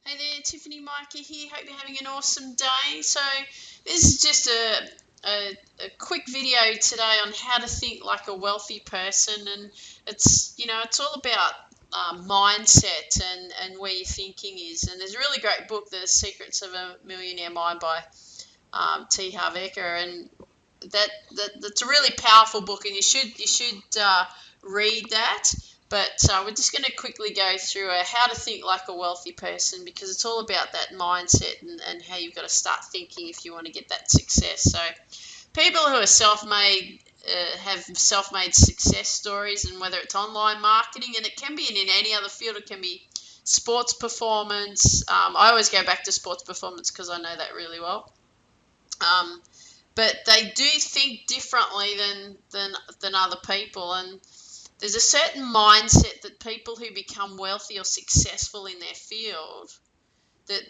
Hey there, Tiffany, Mika here. Hope you're having an awesome day. So this is just a quick video today on how to think like a wealthy person, and it's all about mindset and where your thinking is. And there's a really great book, The Secrets of a Millionaire Mind by T. Harv Eker, and that's a really powerful book, and you should read that. But we're just going to quickly go through how to think like a wealthy person, because it's all about that mindset and how you've got to start thinking if you want to get that success. So people who are self-made have self-made success stories, and whether it's online marketing, and it can be in any other field, it can be sports performance. I always go back to sports performance because I know that really well. Um, but they do think differently than other people, and there's a certain mindset that people who become wealthy or successful in their field that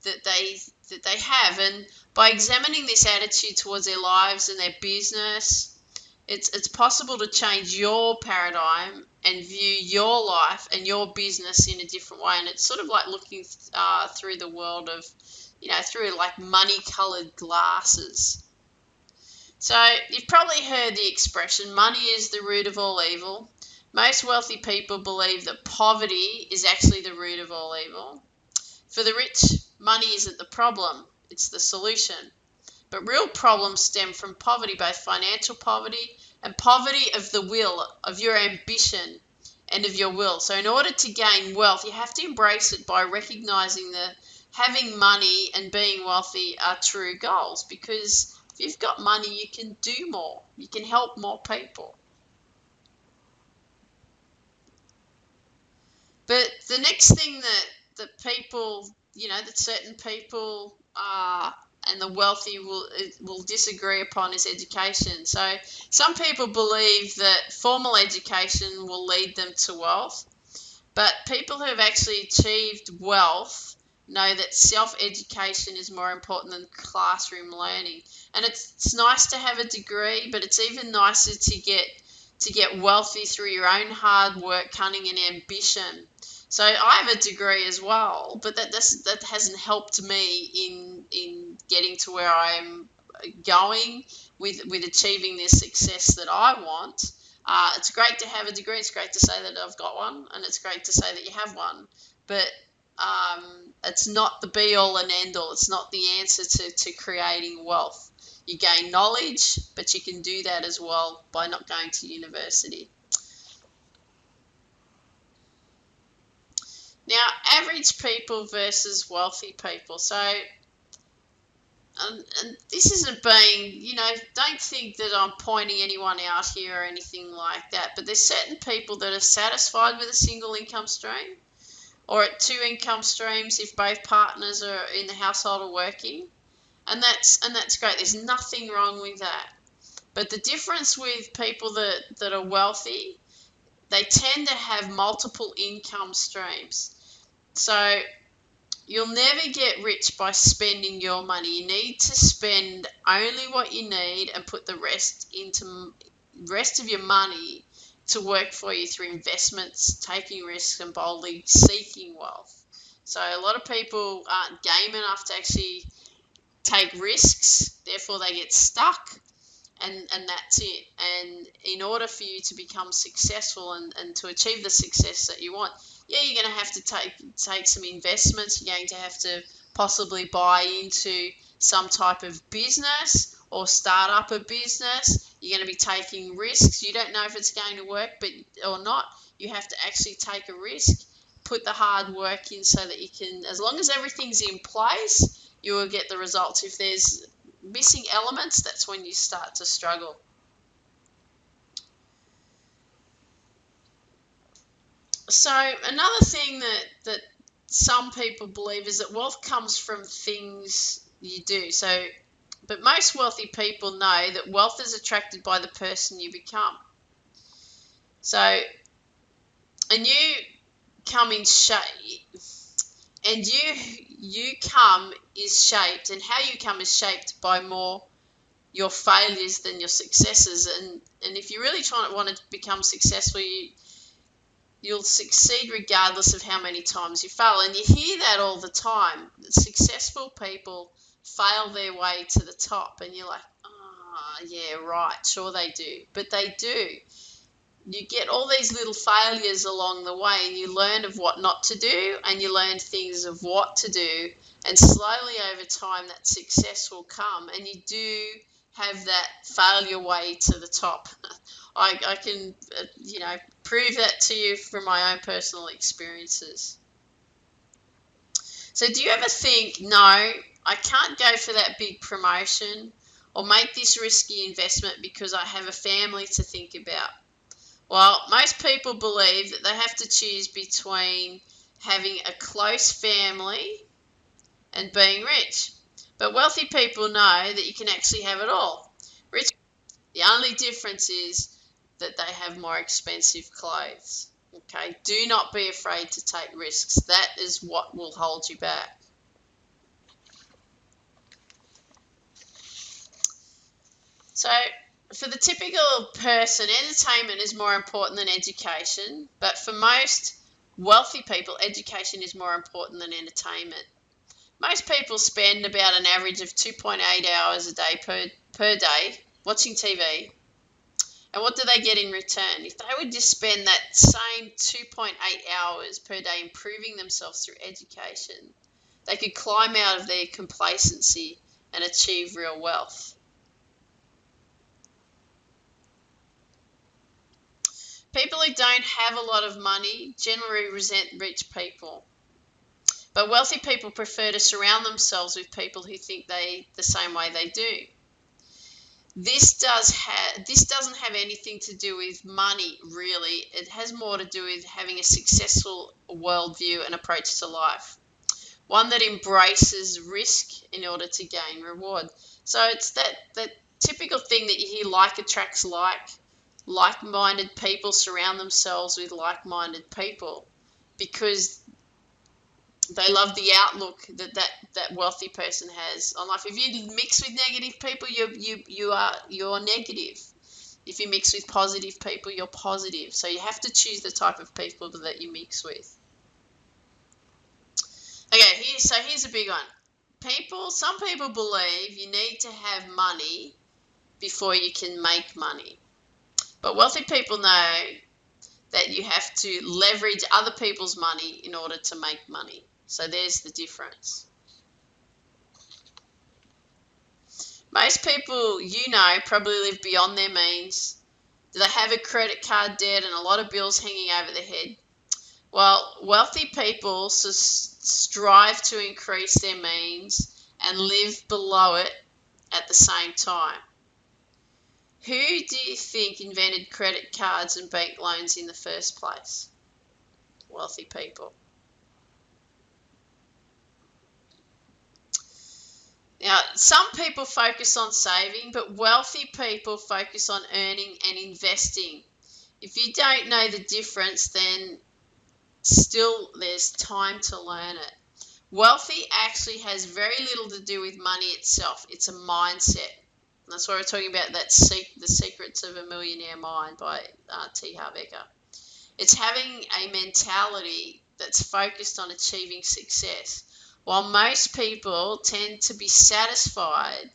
that they that they have. And by examining this attitude towards their lives and their business, it's possible to change your paradigm and view your life and your business in a different way. And it's sort of like looking through the world of, through like money colored glasses. So you've probably heard the expression, money is the root of all evil. Most wealthy people believe that poverty is actually the root of all evil. For the rich, money isn't the problem, it's the solution. But real problems stem from poverty, both financial poverty and poverty of the will, of your ambition and of your will. So in order to gain wealth, you have to embrace it by recognizing that having money and being wealthy are true goals, because if you've got money, you can do more. You can help more people. But the next thing that people, that certain people and the wealthy will disagree upon is education. So some people believe that formal education will lead them to wealth, but people who have actually achieved wealth know that self-education is more important than classroom learning. And it's nice to have a degree, but it's even nicer to get wealthy through your own hard work, cunning, and ambition. So I have a degree as well, but that hasn't helped me in getting to where I'm going with achieving this success that I want. It's great to have a degree. It's great to say that I've got one, and it's great to say that you have one. But it's not the be all and end all. It's not the answer to creating wealth. You gain knowledge, but you can do that as well by not going to university. Now, average people versus wealthy people. So, and this isn't being, don't think that I'm pointing anyone out here or anything like that, but there's certain people that are satisfied with a single income stream, or at two income streams if both partners are in the household are working. And that's great. There's nothing wrong with that. But the difference with people that are wealthy, they tend to have multiple income streams. So you'll never get rich by spending your money. You need to spend only what you need and put the rest of your money to work for you through investments, taking risks, and boldly seeking wealth. So a lot of people aren't game enough to actually take risks, therefore they get stuck, and that's it. And in order for you to become successful and to achieve the success that you want, you're going to have to take some investments. You're going to have to possibly buy into some type of business or start up a business. You're going to be taking risks. You don't know if it's going to work or not. You have to actually take a risk, put the hard work in so that you can, as long as everything's in place, you will get the results. If there's missing elements, that's when you start to struggle. So another thing that some people believe is that wealth comes from things you do. So, but most wealthy people know that wealth is attracted by the person you become. So, and you come in shape, and you come is shaped, and how you come is shaped by more your failures than your successes. And if you really want to become successful, You'll succeed regardless of how many times you fail. And you hear that all the time. Successful people fail their way to the top, and you're like, ah, yeah, right, sure they do. But they do. You get all these little failures along the way, and you learn of what not to do, and you learn things of what to do, and slowly over time that success will come, and you do have that failure way to the top. I can prove that to you from my own personal experiences. So do you ever think, no, I can't go for that big promotion or make this risky investment because I have a family to think about? Well, most people believe that they have to choose between having a close family and being rich. But wealthy people know that you can actually have it all. Rich, the only difference is that they have more expensive clothes. Okay, do not be afraid to take risks. That is what will hold you back. So, for the typical person, entertainment is more important than education, but for most wealthy people, education is more important than entertainment. Most people spend about an average of 2.8 hours a day per day watching TV. And what do they get in return? If they would just spend that same 2.8 hours per day improving themselves through education, they could climb out of their complacency and achieve real wealth. People who don't have a lot of money generally resent rich people. But wealthy people prefer to surround themselves with people who think the same way they do. This doesn't have anything to do with money, really. It has more to do with having a successful worldview and approach to life. One that embraces risk in order to gain reward. So it's that typical thing that you hear, like attracts like. Like-minded people surround themselves with like-minded people because they love the outlook that wealthy person has on life. If you mix with negative people, you're negative. If you mix with positive people, you're positive. So you have to choose the type of people that you mix with. Okay, here's a big one. Some people believe you need to have money before you can make money. But wealthy people know that you have to leverage other people's money in order to make money. So there's the difference. Most people probably live beyond their means. Do they have a credit card debt and a lot of bills hanging over their head? Well, wealthy people strive to increase their means and live below it at the same time. Who do you think invented credit cards and bank loans in the first place? Wealthy people. Now, some people focus on saving, but wealthy people focus on earning and investing. If you don't know the difference, then still there's time to learn it. Wealthy actually has very little to do with money itself. It's a mindset. That's why we're talking about The Secrets of a Millionaire Mind by T. Harv Eker. It's having a mentality that's focused on achieving success. While most people tend to be satisfied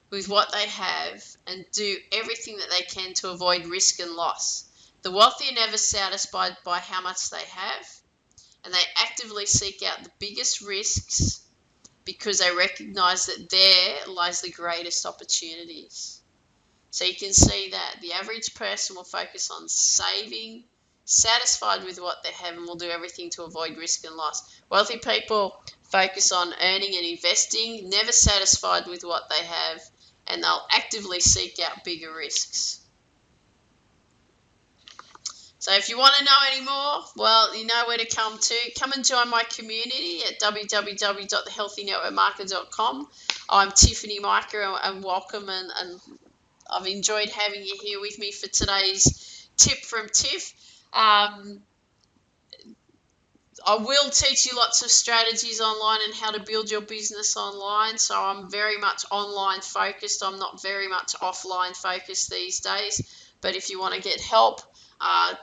with what they have and do everything that they can to avoid risk and loss. The wealthy are never satisfied by how much they have, and they actively seek out the biggest risks because they recognize that there lies the greatest opportunities. So you can see that the average person will focus on saving, satisfied with what they have, and will do everything to avoid risk and loss. Wealthy people focus on earning and investing, never satisfied with what they have, and they'll actively seek out bigger risks. So if you want to know any more, well, you know where to come to. Come and join my community at www.thehealthynetworkmarketer.com. I'm Tiffany, Mika, and welcome, and I've enjoyed having you here with me for today's tip from Tiff. I will teach you lots of strategies online and how to build your business online. So I'm very much online focused. I'm not very much offline focused these days. But if you want to get help,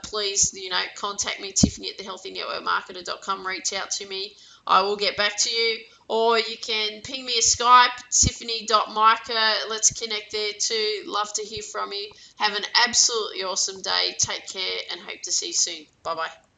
please, contact me, Tiffany at thehealthynetworkmarketer.com. Reach out to me. I will get back to you. Or you can ping me a Skype, tiffany.mika. Let's connect there too. Love to hear from you. Have an absolutely awesome day. Take care and hope to see you soon. Bye-bye.